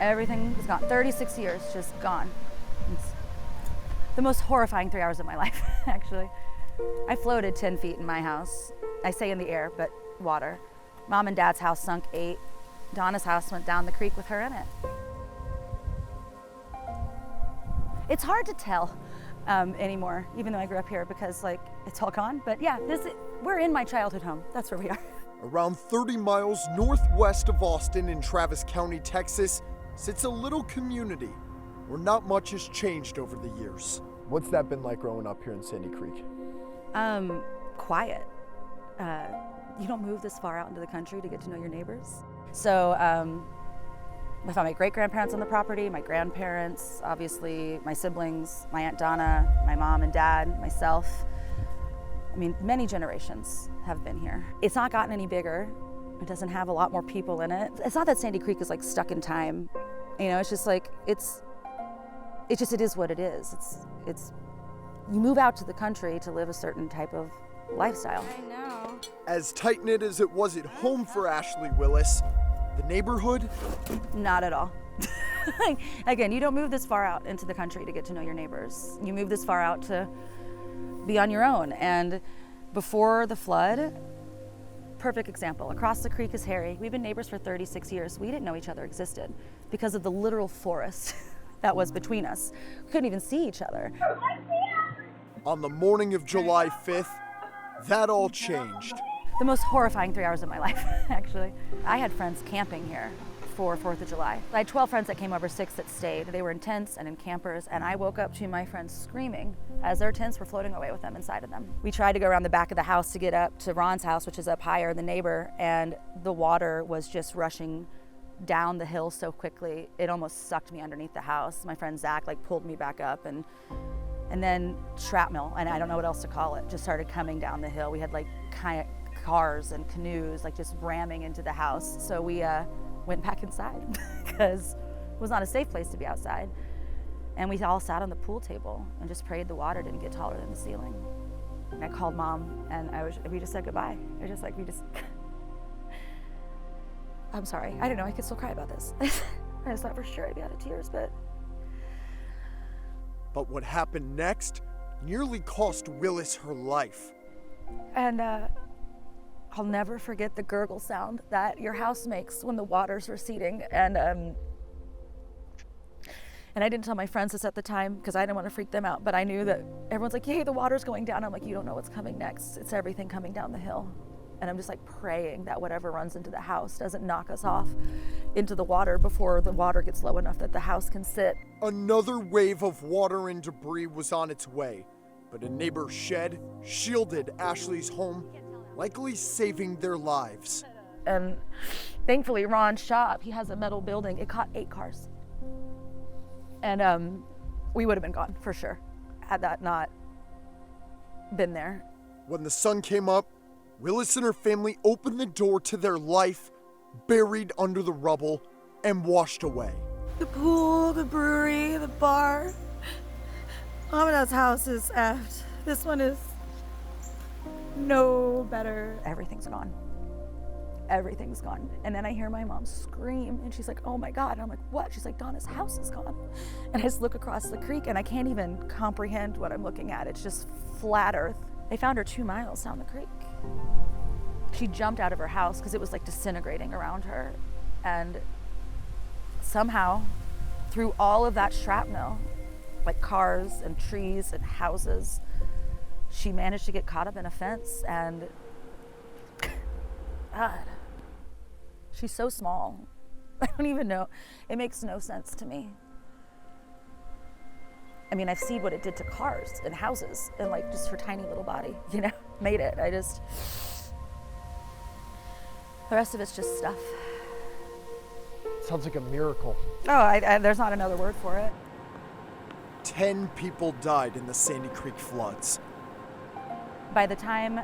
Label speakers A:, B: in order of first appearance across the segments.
A: Everything was gone. 36 years, just gone. It's the most horrifying 3 hours of my life, actually. I floated 10 feet in my house. I say in the air, but water. Mom and Dad's house sunk 8. Donna's house went down the creek with her in it. It's hard to tell anymore, even though I grew up here, because like it's all gone. But yeah, we're in my childhood home. That's where we are.
B: Around 30 miles northwest of Austin in Travis County, Texas, sits a little community where not much has changed over the years. What's that been like growing up here in Sandy Creek?
A: Quiet. You don't move this far out into the country to get to know your neighbors. So I found my great-grandparents on the property, my grandparents, obviously my siblings, my Aunt Donna, my mom and dad, myself. I mean, many generations have been here. It's not gotten any bigger. It doesn't have a lot more people in it. It's not that Sandy Creek is like stuck in time. You know, it's just like, it is what it is. It's you move out to the country to live a certain type of lifestyle.
C: I know.
B: As tight-knit as it was at home for Ashlee Willis, the neighborhood?
A: Not at all. Again, you don't move this far out into the country to get to know your neighbors. You move this far out to be on your own. And before the flood, perfect example, across the creek is Harry. We've been neighbors for 36 years. We didn't know each other existed because of the literal forest that was between us. We couldn't even see each other.
B: On the morning of July 5th, that all changed.
A: The most horrifying 3 hours of my life, actually. I had friends camping here for 4th of July. I had 12 friends that came over, 6 that stayed. They were in tents and in campers, and I woke up to my friends screaming as their tents were floating away with them inside of them. We tried to go around the back of the house to get up to Ron's house, which is up higher, the neighbor, and the water was just rushing down the hill so quickly, it almost sucked me underneath the house. My friend Zach pulled me back up, and then shrapnel, and I don't know what else to call it, just started coming down the hill. We had kayak cars and canoes just ramming into the house. So we went back inside because it was not a safe place to be outside. And we all sat on the pool table and just prayed the water didn't get taller than the ceiling. And I called Mom and we just said goodbye. It was just I'm sorry, I don't know, I could still cry about this. I just thought for sure I'd be out of tears, but
B: what happened next nearly cost Willis her life.
A: And I'll never forget the gurgle sound that your house makes when the water's receding. And I didn't tell my friends this at the time because I didn't want to freak them out, but I knew that everyone's like, hey, the water's going down. I'm like, you don't know what's coming next. It's everything coming down the hill. And I'm just praying that whatever runs into the house doesn't knock us off into the water before the water gets low enough that the house can sit.
B: Another wave of water and debris was on its way, but a neighbor's shed shielded Ashlee's home, likely saving their lives.
A: And thankfully, Ron's shop, he has a metal building. It caught 8 cars. And we would have been gone for sure had that not been there.
B: When the sun came up, Willis and her family opened the door to their life, buried under the rubble and washed away.
C: The pool, the brewery, the bar. Mom and Dad's house is effed. This one is no better.
A: Everything's gone. Everything's gone. And then I hear my mom scream and she's like, oh my God. And I'm like, what? She's like, Donna's house is gone. And I just look across the creek and I can't even comprehend what I'm looking at. It's just flat earth. They found her 2 miles down the creek. She jumped out of her house because it was disintegrating around her. And somehow, through all of that shrapnel, cars and trees and houses, she managed to get caught up in a fence. And God, she's so small. I don't even know. It makes no sense to me. I mean, I've seen what it did to cars and houses and just her tiny little body, made it. The rest of it's just stuff.
B: Sounds like a miracle.
A: Oh, there's not another word for it.
B: 10 people died in the Sandy Creek floods.
A: By the time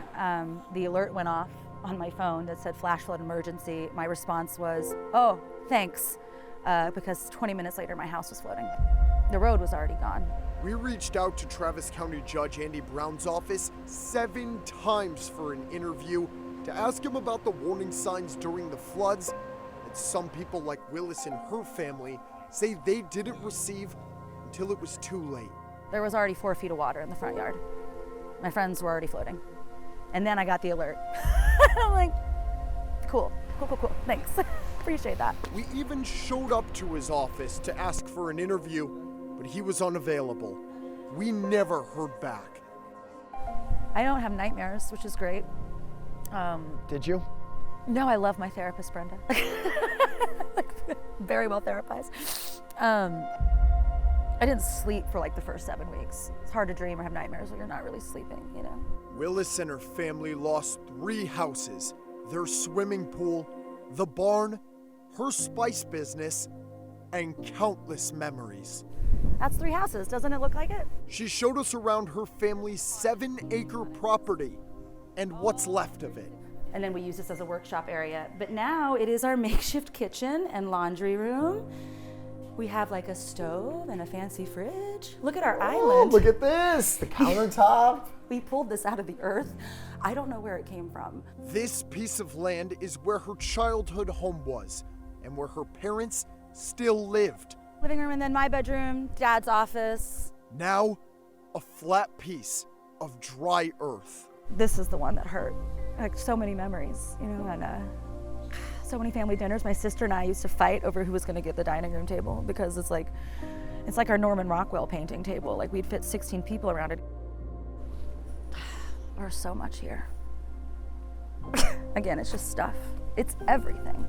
A: the alert went off on my phone that said flash flood emergency, my response was, oh, thanks, because 20 minutes later my house was flooding. The road was already gone.
B: We reached out to Travis County Judge Andy Brown's office 7 times for an interview to ask him about the warning signs during the floods Some people like Willis and her family say they didn't receive until it was too late.
A: There was already 4 feet of water in the front yard. My friends were already floating. And then I got the alert. I'm like, cool, thanks. Appreciate that.
B: We even showed up to his office to ask for an interview, but he was unavailable. We never heard back.
A: I don't have nightmares, which is great.
B: Did you?
A: No, I love my therapist, Brenda. Very well therapized. I didn't sleep for like the first 7 weeks. It's hard to dream or have nightmares when you're not really sleeping, you know?
B: Willis and her family lost 3 houses, their swimming pool, the barn, her spice business, and countless memories.
A: That's 3 houses, doesn't it look like it?
B: She showed us around her family's 7-acre property and what's left of it.
A: And then we use this as a workshop area. But now it is our makeshift kitchen and laundry room. We have like a stove and a fancy fridge. Look at our island.
B: Look at this, the countertop.
A: We pulled this out of the earth. I don't know where it came from.
B: This piece of land is where her childhood home was and where her parents still lived.
A: Living room and then my bedroom, Dad's office.
B: Now, a flat piece of dry earth.
A: This is the one that hurt. Like so many memories, you know, and so many family dinners. My sister and I used to fight over who was going to get the dining room table because it's like our Norman Rockwell painting table. Like we'd fit 16 people around it. There's so much here. Again, it's just stuff. It's everything.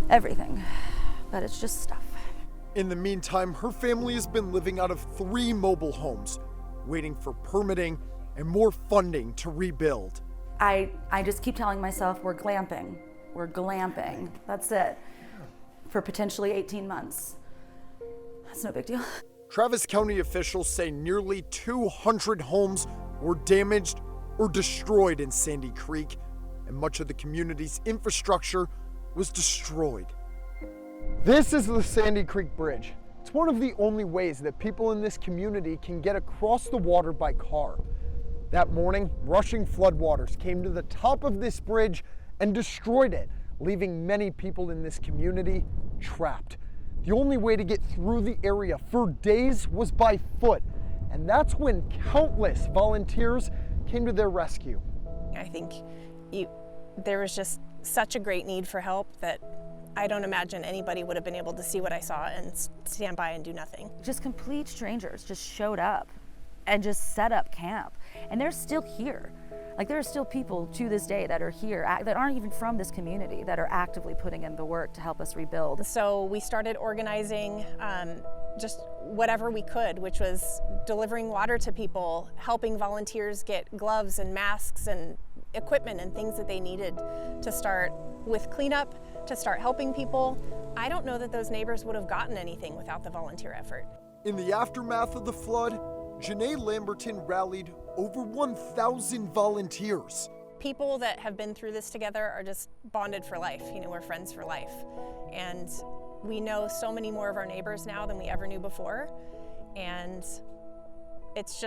A: Everything. But it's just stuff.
B: In the meantime, her family has been living out of 3 mobile homes, waiting for permitting and more funding to rebuild.
A: I just keep telling myself we're glamping. We're glamping. That's it. For potentially 18 months. That's no big deal.
B: Travis County officials say nearly 200 homes were damaged or destroyed in Sandy Creek, and much of the community's infrastructure was destroyed. This is the Sandy Creek Bridge. It's one of the only ways that people in this community can get across the water by car. That morning, rushing floodwaters came to the top of this bridge and destroyed it, leaving many people in this community trapped. The only way to get through the area for days was by foot, and that's when countless volunteers came to their rescue.
D: I think there was just such a great need for help that I don't imagine anybody would have been able to see what I saw and stand by and do nothing.
A: Just complete strangers just showed up and just set up camp. And they're still here. Like there are still people to this day that are here that aren't even from this community that are actively putting in the work to help us rebuild.
D: So we started organizing just whatever we could, which was delivering water to people, helping volunteers get gloves and masks and equipment and things that they needed to start with cleanup, to start helping people. I don't know that those neighbors would have gotten anything without the volunteer effort.
B: In the aftermath of the flood, Janae Lamberton rallied over 1,000 volunteers.
D: People that have been through this together are just bonded for life. You know, we're friends for life. And we know so many more of our neighbors now than we ever knew before. And it's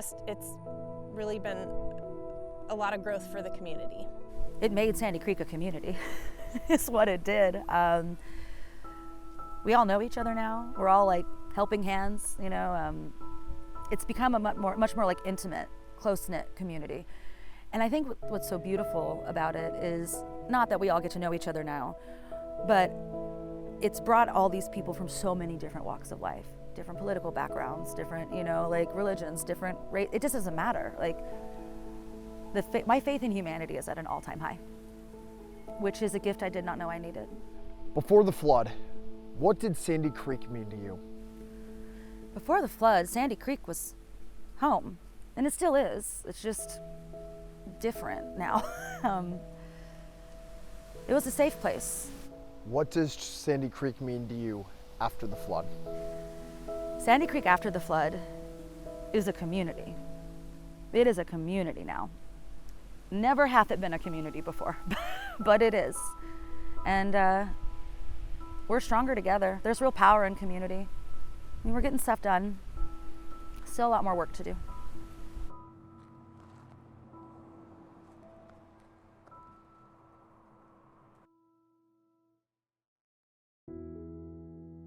D: really been a lot of growth for the community.
A: It made Sandy Creek a community, is what it did. We all know each other now. We're all like helping hands, you know. It's become a much more like intimate, close-knit community. And I think what's so beautiful about it is not that we all get to know each other now, but it's brought all these people from so many different walks of life, different political backgrounds, different, you know, like religions, different race. It just doesn't matter. Like my faith in humanity is at an all-time high, which is a gift I did not know I needed.
B: Before the flood, what did Sandy Creek mean to you?
A: Before the flood, Sandy Creek was home, and it still is. It's just different now. It was a safe place.
B: What does Sandy Creek mean to you after the flood?
A: Sandy Creek after the flood is a community. It is a community now. Never hath it been a community before, but it is. And we're stronger together. There's real power in community. I mean, we're getting stuff done. Still a lot more work to do.